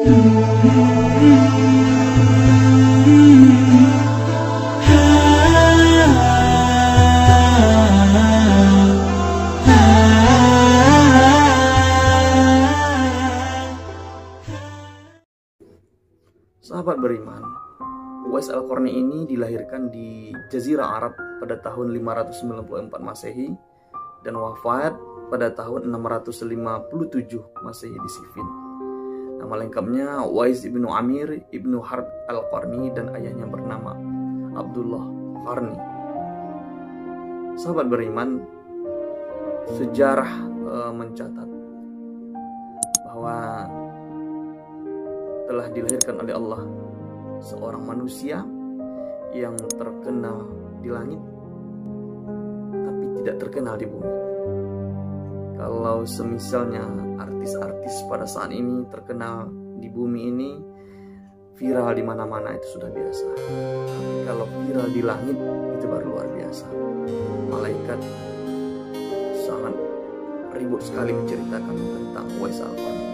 Sahabat beriman, Uwais Al-Qarni ini dilahirkan di Jazirah Arab pada tahun 594 Masehi dan wafat pada tahun 657 Masehi di Siffin. Nama lengkapnya Uwais ibnu Amir ibnu Harb Al-Qarni dan ayahnya bernama Abdullah Qarni. Sahabat beriman, sejarah mencatat bahwa telah dilahirkan oleh Allah seorang manusia yang terkenal di langit tapi tidak terkenal di bumi. Kalau semisalnya artis-artis pada saat ini terkenal di bumi ini, viral di mana-mana, itu sudah biasa. Tapi kalau viral di langit itu baru luar biasa. Malaikat sangat ribut sekali menceritakan tentang Uwais Al-Qarni.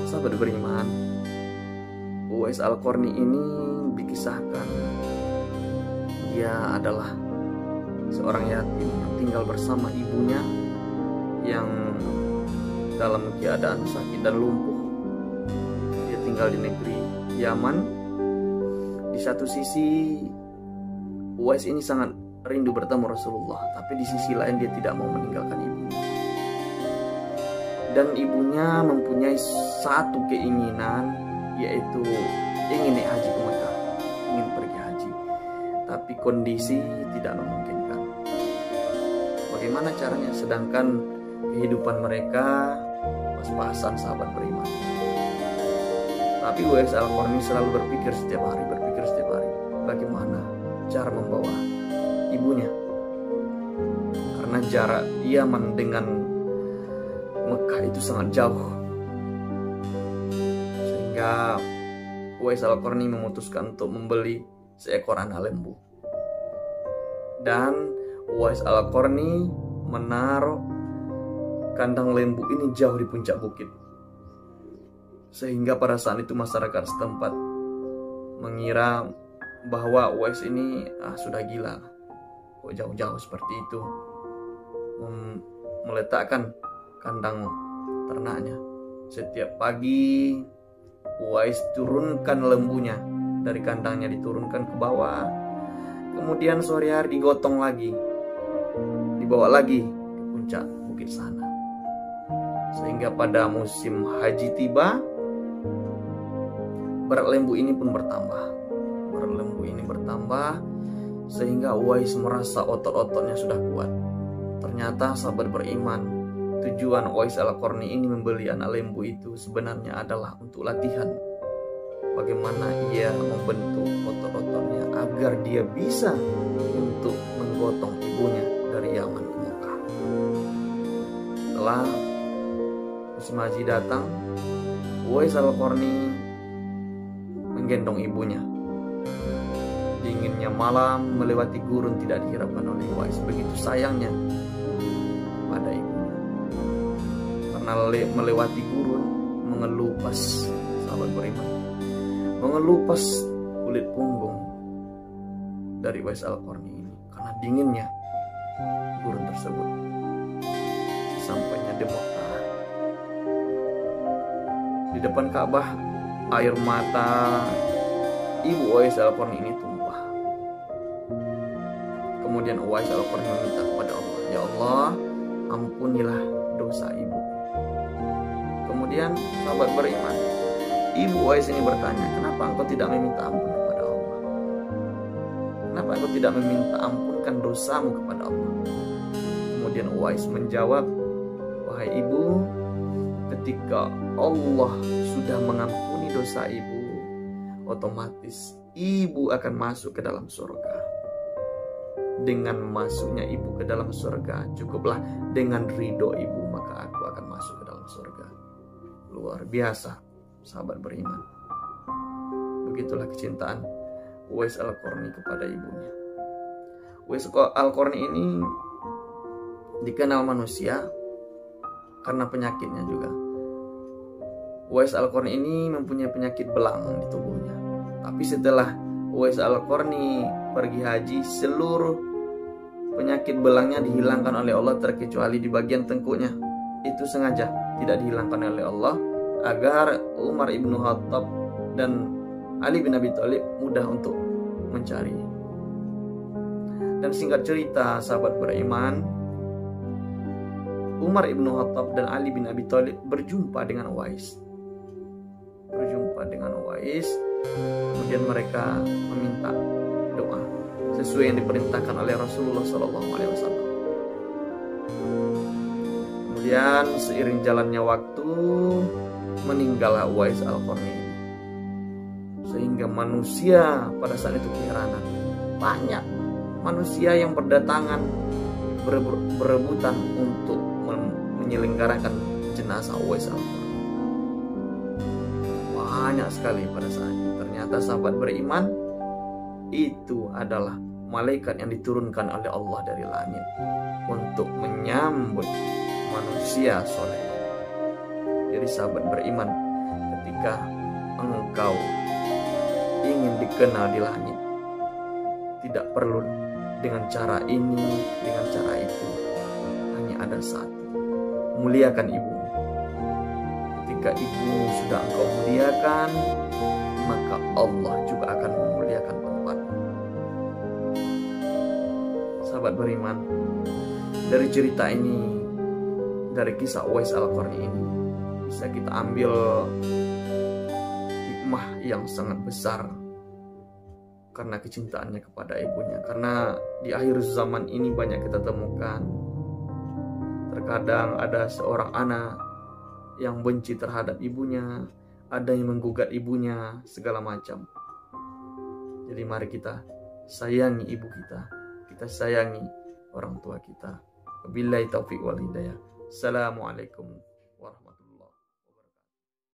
Sahabat beriman, Uwais Al-Qarni ini dikisahkan dia adalah seorang yatim yang tinggal bersama ibunya yang dalam keadaan sakit dan lumpuh. Dia tinggal di negeri Yaman. Di satu sisi Uwais ini sangat rindu bertemu Rasulullah, tapi di sisi lain dia tidak mau meninggalkan ibunya. Dan ibunya mempunyai satu keinginan, yaitu ingin naik haji ke Mekah, ingin pergi haji, tapi kondisi tidak memungkinkan. Bagaimana caranya? Sedangkan kehidupan mereka pas-pasan, sahabat beriman. Tapi Uwais Al-Qarni selalu berpikir setiap hari, bagaimana cara membawa ibunya, karena jarak Yaman dengan Mekah itu sangat jauh. Sehingga Uwais Al-Qarni memutuskan untuk membeli seekor anak lembu. Dan Uwais Al-Qarni menaruh kandang lembu ini jauh di puncak bukit. Sehingga pada saat itu masyarakat setempat mengira bahwa Uwais ini sudah gila. Kok jauh-jauh seperti itu meletakkan kandang ternaknya. Setiap pagi Uwais turunkan lembunya dari kandangnya, diturunkan ke bawah. Kemudian sore hari digotong lagi, dibawa lagi ke puncak bukit sana. Sehingga pada musim haji tiba, berat lembu ini pun bertambah. Berat lembu ini bertambah sehingga Uwais merasa otot-ototnya sudah kuat. Ternyata sahabat beriman, tujuan Uwais Al-Qarni ini membeli anak lembu itu sebenarnya adalah untuk latihan. Bagaimana ia membentuk otot-ototnya agar dia bisa untuk menggotong ibunya dari Yaman ke Mekah. Setelah musim haji datang, Uwais Al-Qarni menggendong ibunya. Dinginnya malam melewati gurun tidak dihiraukan oleh Uwais. Begitu sayangnya pada ibunya. Karena melewati gurun, mengelupas, sahabat beriman, mengelupas kulit punggung dari Uwais Al-Qarni ini karena dinginnya gurun tersebut. Sampainya di Mekah, di depan Ka'bah, air mata ibu Uwais Al-Qarni ini tumpah. Kemudian Uwais Al-Qarni meminta kepada Allah, "Ya Allah, ampunilah dosa ibu." Kemudian sahabat beriman, ibu Uwais ini bertanya, "Kenapa engkau tidak meminta ampun kepada Allah? Kenapa engkau tidak meminta ampunkan dosamu kepada Allah?" Kemudian Uwais menjawab, "Wahai ibu, ketika Allah sudah mengampuni dosa ibu, otomatis ibu akan masuk ke dalam surga. Dengan masuknya ibu ke dalam surga, cukuplah dengan ridho ibu, maka aku akan masuk ke dalam surga." Luar biasa, sahabat beriman. Begitulah kecintaan Uwais Al-Qarni kepada ibunya. Uwais Al-Qarni ini dikenal manusia karena penyakitnya juga. Uwais Al-Qarni ini mempunyai penyakit belang di tubuhnya. Tapi setelah Uwais Al-Qarni pergi haji, seluruh penyakit belangnya dihilangkan oleh Allah terkecuali di bagian tengkuknya. Itu sengaja tidak dihilangkan oleh Allah agar Umar ibnu Khattab dan Ali bin Abi Thalib mudah untuk mencari. Dan singkat cerita, sahabat beriman, Umar ibnu Khattab dan Ali bin Abi Thalib berjumpa dengan Uwais. Kemudian mereka meminta doa sesuai yang diperintahkan oleh Rasulullah SAW. Kemudian seiring jalannya waktu, meninggallah Uwais Al-Qarni. Sehingga manusia pada saat itu keheranan. Banyak manusia yang berdatangan berebutan untuk menyelenggarakan jenazah Uwais Al-Qarni. Banyak sekali pada saat itu. Ternyata sahabat beriman, itu adalah malaikat yang diturunkan oleh Allah dari langit untuk menyambut manusia soleh. Jadi sahabat beriman, ketika engkau ingin dikenal di langit, tidak perlu dengan cara ini, dengan cara itu. Hanya ada satu, muliakan ibumu. Ketika ibumu sudah engkau muliakan, maka Allah juga akan memuliakan tempatmu. Sahabat beriman, dari cerita ini, dari kisah Uwais Al-Qarni ini, bisa kita ambil hikmah yang sangat besar karena kecintaannya kepada ibunya. Karena di akhir zaman ini banyak kita temukan, terkadang ada seorang anak yang benci terhadap ibunya, ada yang menggugat ibunya, segala macam. Jadi mari kita sayangi ibu kita sayangi orang tua kita. Wabillahi taufiq wal hidayah. Assalamualaikum.